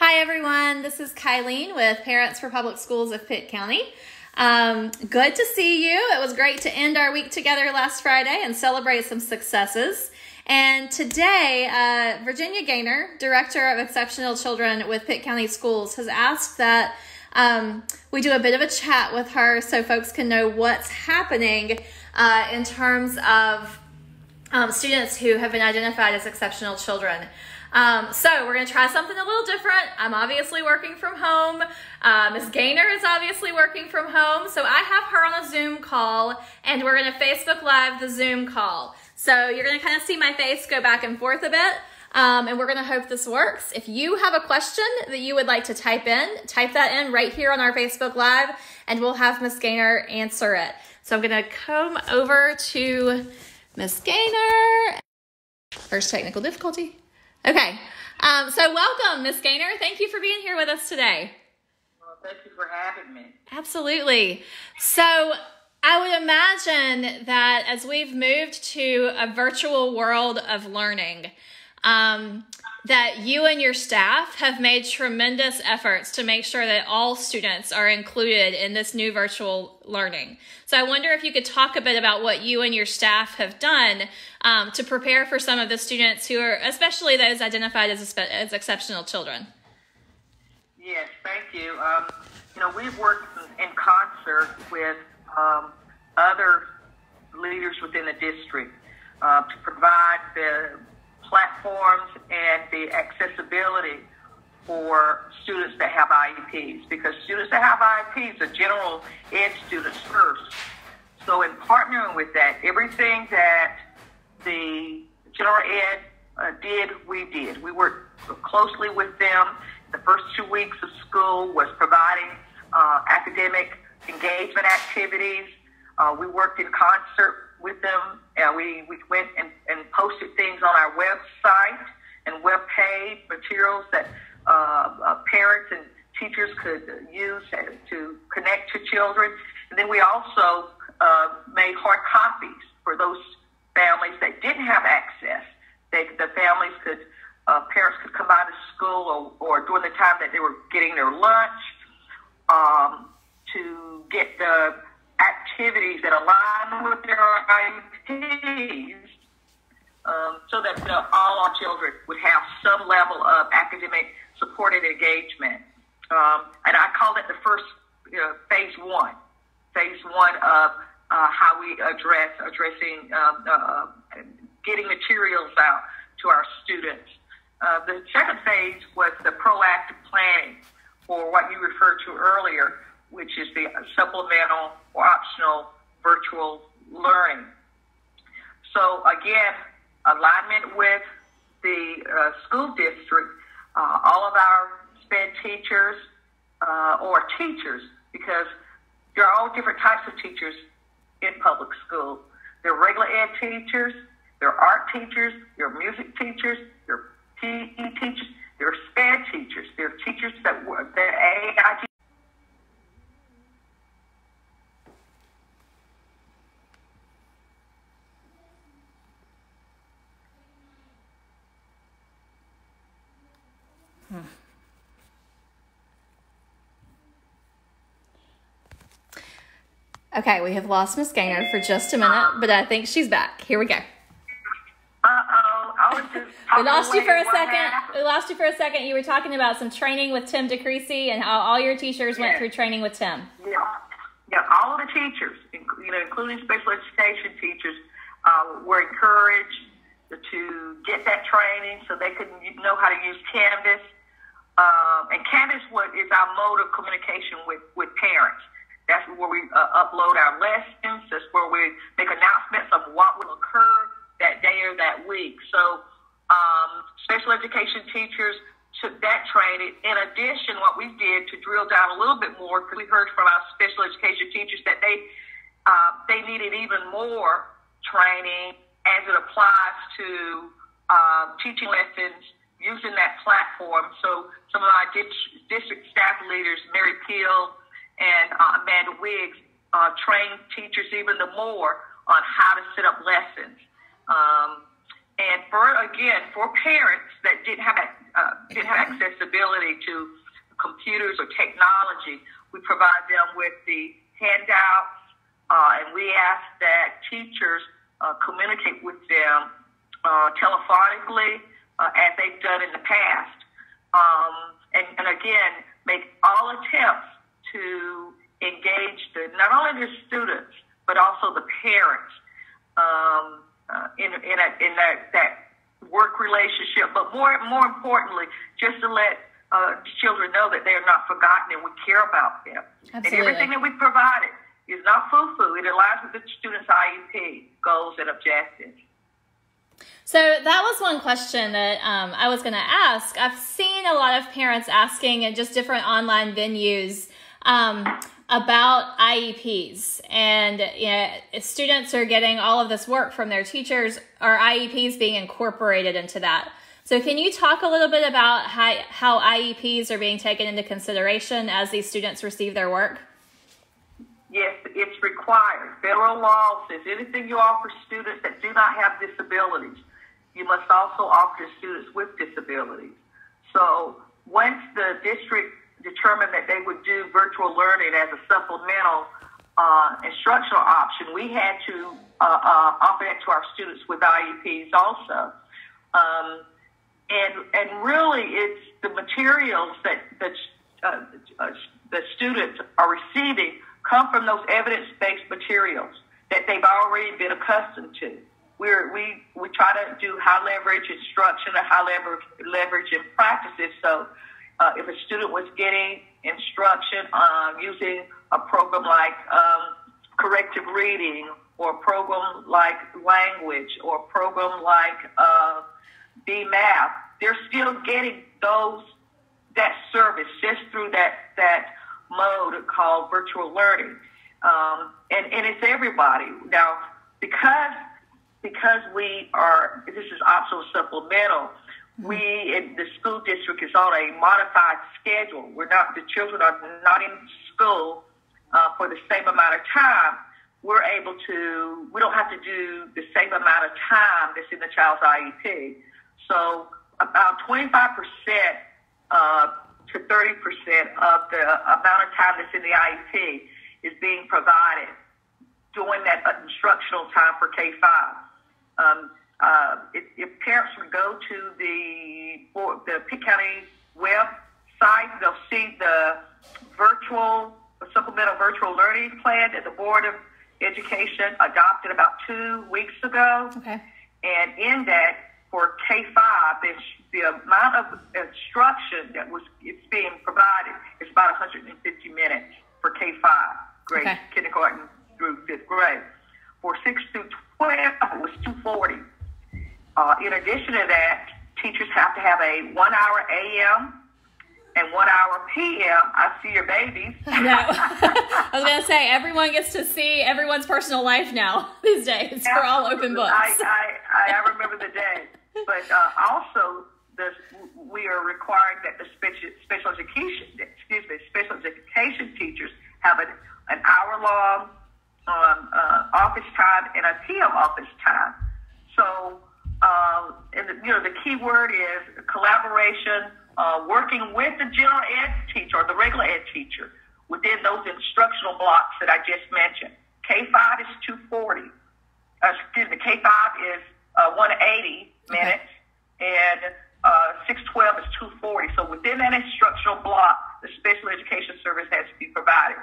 Hi everyone, this is Kylene with Parents for Public Schools of Pitt County. Good to see you. It was great to end our week together last Friday and celebrate some successes. And today, Virginia Gaynor, Director of Exceptional Children with Pitt County Schools, has asked that we do a bit of a chat with her so folks can know what's happening in terms of students who have been identified as exceptional children. So we're going to try something a little different. I'm obviously working from home. Ms. Gaynor is obviously working from home. So I have her on a Zoom call, and we're going to Facebook Live the Zoom call. So you're going to kind of see my face go back and forth a bit, and we're going to hope this works. If you have a question that you would like to type that in right here on our Facebook Live, and we'll have Ms. Gaynor answer it. So I'm going to come over to Ms. Gaynor. First technical difficulty. Okay, so welcome, Ms. Gaynor. Thank you for being here with us today. Well, thank you for having me. Absolutely. So I would imagine that as we've moved to a virtual world of learning, that you and your staff have made tremendous efforts to make sure that all students are included in this new virtual learning. So I wonder if you could talk a bit about what you and your staff have done to prepare for some of the students who are, especially those identified as exceptional children. Yes, thank you. We've worked in concert with other leaders within the district to provide the platforms and the accessibility for students that have IEPs, because students that have IEPs are general ed students first. So in partnering with that, everything that the general ed did, we did. We worked closely with them. The first 2 weeks of school was providing academic engagement activities. We worked in concert with them. We went and posted things on our website and web page, materials that parents and teachers could use to connect to children. And then we also made hard copies for those families that didn't have access. The families parents could come out of school or during the time that they were getting their lunch to get the activities that align with their IEPs, so that all our children would have some level of academic support and engagement. And I call it the first phase one of how we addressing getting materials out to our students. The second phase was the proactive planning, or what you referred to earlier, which is the supplemental or optional virtual learning. So again, alignment with the school district, all of our SPED teachers or teachers, because there are all different types of teachers in public school. There are regular ed teachers, there are art teachers, there are music teachers, there are PE teachers, there are SPED teachers, there are teachers that were AIT. Okay, we have lost Ms. Gaynor for just a minute, but I think she's back. Here we go. I was just We lost you for a second. We lost you for a second. You were talking about some training with Tim DeCreasy and how all your teachers went through training with Tim. Yeah, all of the teachers, including special education teachers, were encouraged to get that training so they could know how to use Canvas. And Canvas is our mode of communication with parents. That's where we upload our lessons. That's where we make announcements of what will occur that day or that week. So special education teachers took that training. In addition, what we did to drill down a little bit more, because we heard from our special education teachers that they needed even more training as it applies to teaching lessons using that platform. So some of our district staff leaders, Mary Peel and Amanda Wiggs, trained teachers even more on how to set up lessons. And for parents that didn't have didn't have accessibility to computers or technology, we provide them with the handouts, and we ask that teachers communicate with them telephonically as they've done in the past. And again, make all attempts to engage not only the students, but also the parents in that work relationship. But more importantly, just to let children know that they are not forgotten and we care about them. Absolutely. And everything that we provided is not foo-foo. It aligns with the student's IEP goals and objectives. So that was one question that I was going to ask. I've seen a lot of parents asking at just different online venues about IEPs, and students are getting all of this work from their teachers. Are IEPs being incorporated into that? So can you talk a little bit about how IEPs are being taken into consideration as these students receive their work? Yes, it's required. Federal law says anything you offer students that do not have disabilities, you must also offer to students with disabilities. So once the district determined that they would do virtual learning as a supplemental instructional option, we had to offer that to our students with IEPs also. And really, it's the materials that the students are receiving come from those evidence-based materials that they've already been accustomed to. We try to do high leverage instruction and high leverage in practices. So if a student was getting instruction using a program like corrective reading, or a program like language, or a program like BMath, they're still getting that service just through that mode called virtual learning. And it's everybody. Now, because we are, this is also supplemental, we in the school district is on a modified schedule. The children are not in school for the same amount of time. We don't have to do the same amount of time that's in the child's IEP. So about 25% to 30% of the amount of time that's in the IEP is being provided during that instructional time for K-5. If parents would go to the Pitt County website, they'll see the supplemental virtual learning plan that the Board of Education adopted about 2 weeks ago. Okay. And in that, for K-5, the amount of instruction it's being provided is about 150 minutes for K-5 grade, okay, kindergarten through 5th grade. For 6 through 12, it was 240. In addition to that, teachers have to have a 1 hour AM and 1 hour PM. I see your babies. I know. I was going to say, everyone gets to see everyone's personal life now these days. We're all open books. I remember the day. But also, we are requiring that the special education teachers have an hour-long office time and a PM office time. So, the key word is collaboration, working with the general ed teacher or the regular ed teacher within those instructional blocks that I just mentioned. K-5 is 240. K-5 is 180 minutes, and 612 is 240. So within that instructional block, the special education service has to be provided.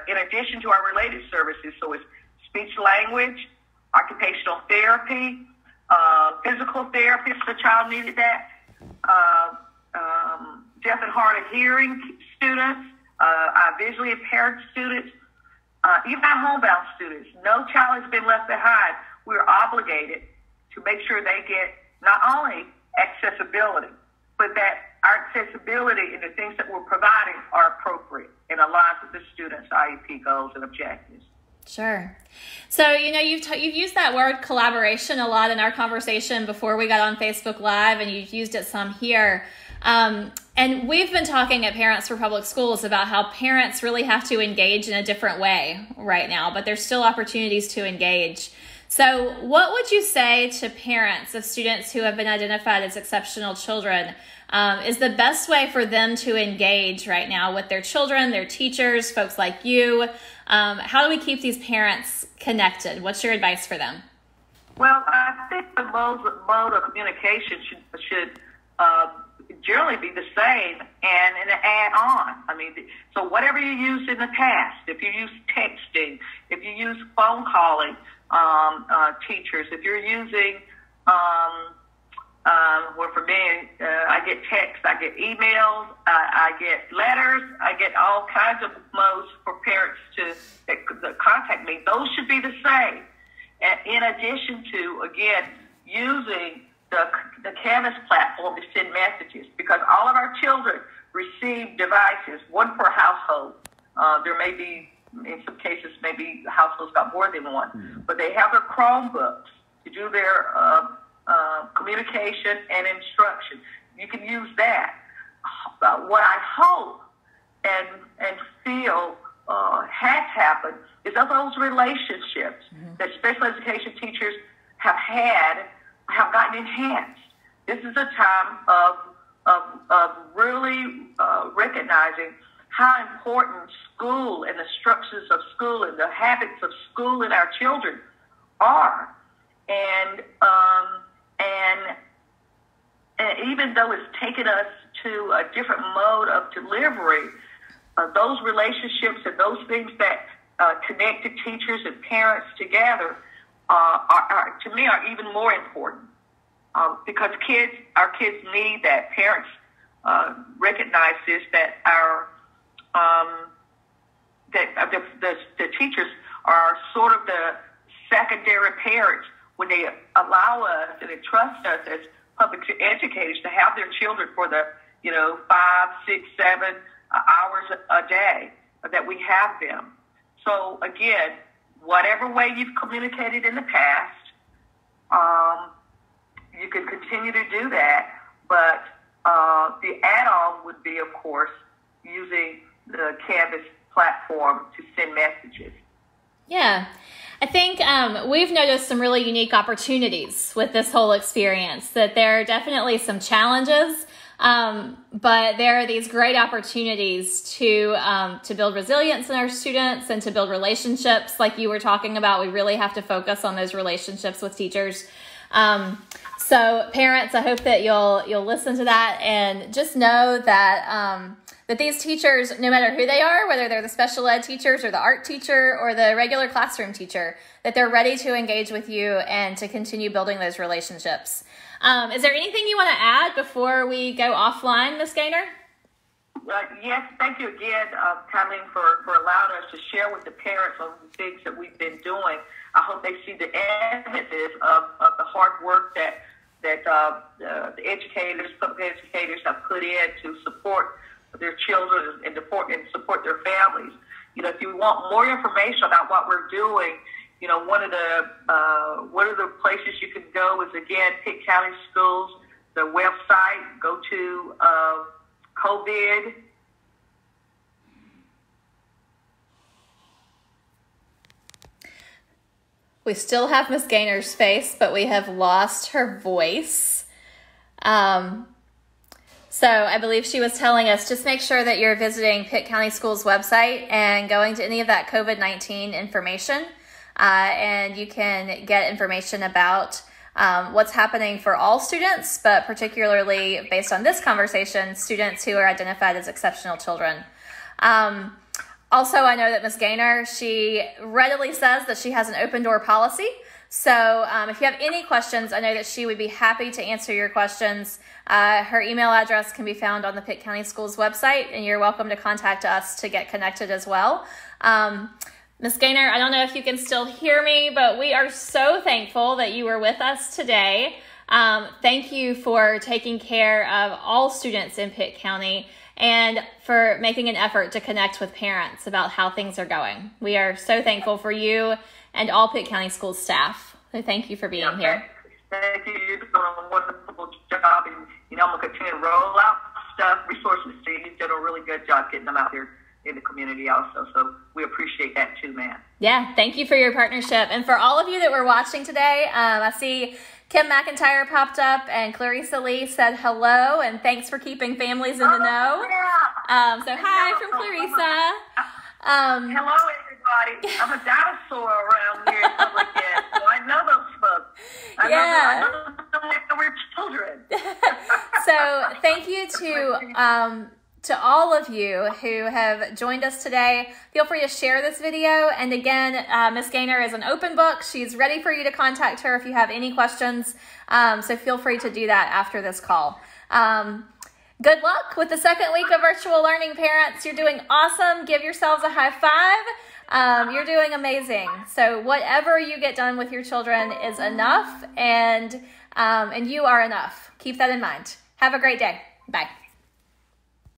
In addition to our related services, so it's speech language, occupational therapy, physical therapy if the child needed that, deaf and hard of hearing students, visually impaired students, even our homebound students. No child has been left behind. We're obligated to make sure they get not only accessibility, but that our accessibility and the things that we're providing are appropriate and aligns with the students' IEP goals and objectives. Sure. So, you've used that word collaboration a lot in our conversation before we got on Facebook Live, and you've used it some here. And we've been talking at Parents for Public Schools about how parents really have to engage in a different way right now, but there's still opportunities to engage. So what would you say to parents of students who have been identified as exceptional children is the best way for them to engage right now with their children, their teachers, folks like you? How do we keep these parents connected? What's your advice for them? Well, I think the mode of communication should generally be the same and add on. I mean, so whatever you used in the past, if you use texting, if you use phone calling, teachers, if you're using, well, for me, I get texts, I get emails, I get letters, I get all kinds of modes for parents that contact me. Those should be the same. And in addition to, again, using the Canvas platform to send messages, because all of our children receive devices, one per household. There may be, in some cases, maybe households got more than one, but they have their Chromebooks to do their communication and instruction. You can use that. What I hope and feel has happened is that those relationships that special education teachers have gotten enhanced. This is a time of really recognizing how important school and the structures of school and the habits of school and our children are. And even though it's taken us to a different mode of delivery, those relationships and those things that connect the teachers and parents together are to me, are even more important. Because our kids need that. Parents recognize this, that the teachers are sort of the secondary parents when they allow us and entrust us as public educators to have their children for the 5, 6, 7 hours a day that we have them. So again, whatever way you've communicated in the past, you can continue to do that, but the add-on would be, of course, using the Canvas platform to send messages. Yeah. I think we've noticed some really unique opportunities with this whole experience, that there are definitely some challenges, but there are these great opportunities to build resilience in our students and to build relationships. Like you were talking about, we really have to focus on those relationships with teachers. So parents, I hope that you'll listen to that and just know that that these teachers, no matter who they are, whether they're the special ed teachers or the art teacher or the regular classroom teacher, that they're ready to engage with you and to continue building those relationships. Is there anything you want to add before we go offline, Ms. Gaynor? Yes, thank you again, Colleen, for allowing us to share with the parents on the things that we've been doing. I hope they see the emphasis of the hard work that the educators, public educators have put in to support their children and support their families. If you want more information about what we're doing, one of the places you can go is, again, Pitt County Schools, the website. Go to COVID. We still have Ms. Gaynor's face, but we have lost her voice. So I believe she was telling us, just make sure that you're visiting Pitt County Schools website and going to any of that COVID-19 information. And you can get information about what's happening for all students, but particularly based on this conversation, students who are identified as exceptional children. Also, I know that Ms. Gaynor, she readily says that she has an open door policy. So if you have any questions, I know that she would be happy to answer your questions. Her email address can be found on the Pitt County Schools website, and you're welcome to contact us to get connected as well. Ms. Gaynor, I don't know if you can still hear me, but we are so thankful that you were with us today. Thank you for taking care of all students in Pitt County and for making an effort to connect with parents about how things are going. We are so thankful for you and all Pitt County Schools staff. So thank you for being here. Thank you. You're doing a wonderful job. And, I'm going to continue to roll out resources to you. You've done a really good job getting them out there in the community also. So we appreciate that too, man. Yeah, thank you for your partnership. And for all of you that were watching today, I see Kim McIntyre popped up and Clarissa Lee said hello and thanks for keeping families in the know. Yeah. So hi from Clarissa. Hello, everybody. I'm a dinosaur around here in public ed, so I know those folks. I know them we're children. So thank you to all of you who have joined us today. Feel free to share this video. And again, Miss Gaynor is an open book. She's ready for you to contact her if you have any questions. So feel free to do that after this call. Good luck with the second week of virtual learning, parents. You're doing awesome. Give yourselves a high five. You're doing amazing. So whatever you get done with your children is enough, and you are enough. Keep that in mind. Have a great day. Bye.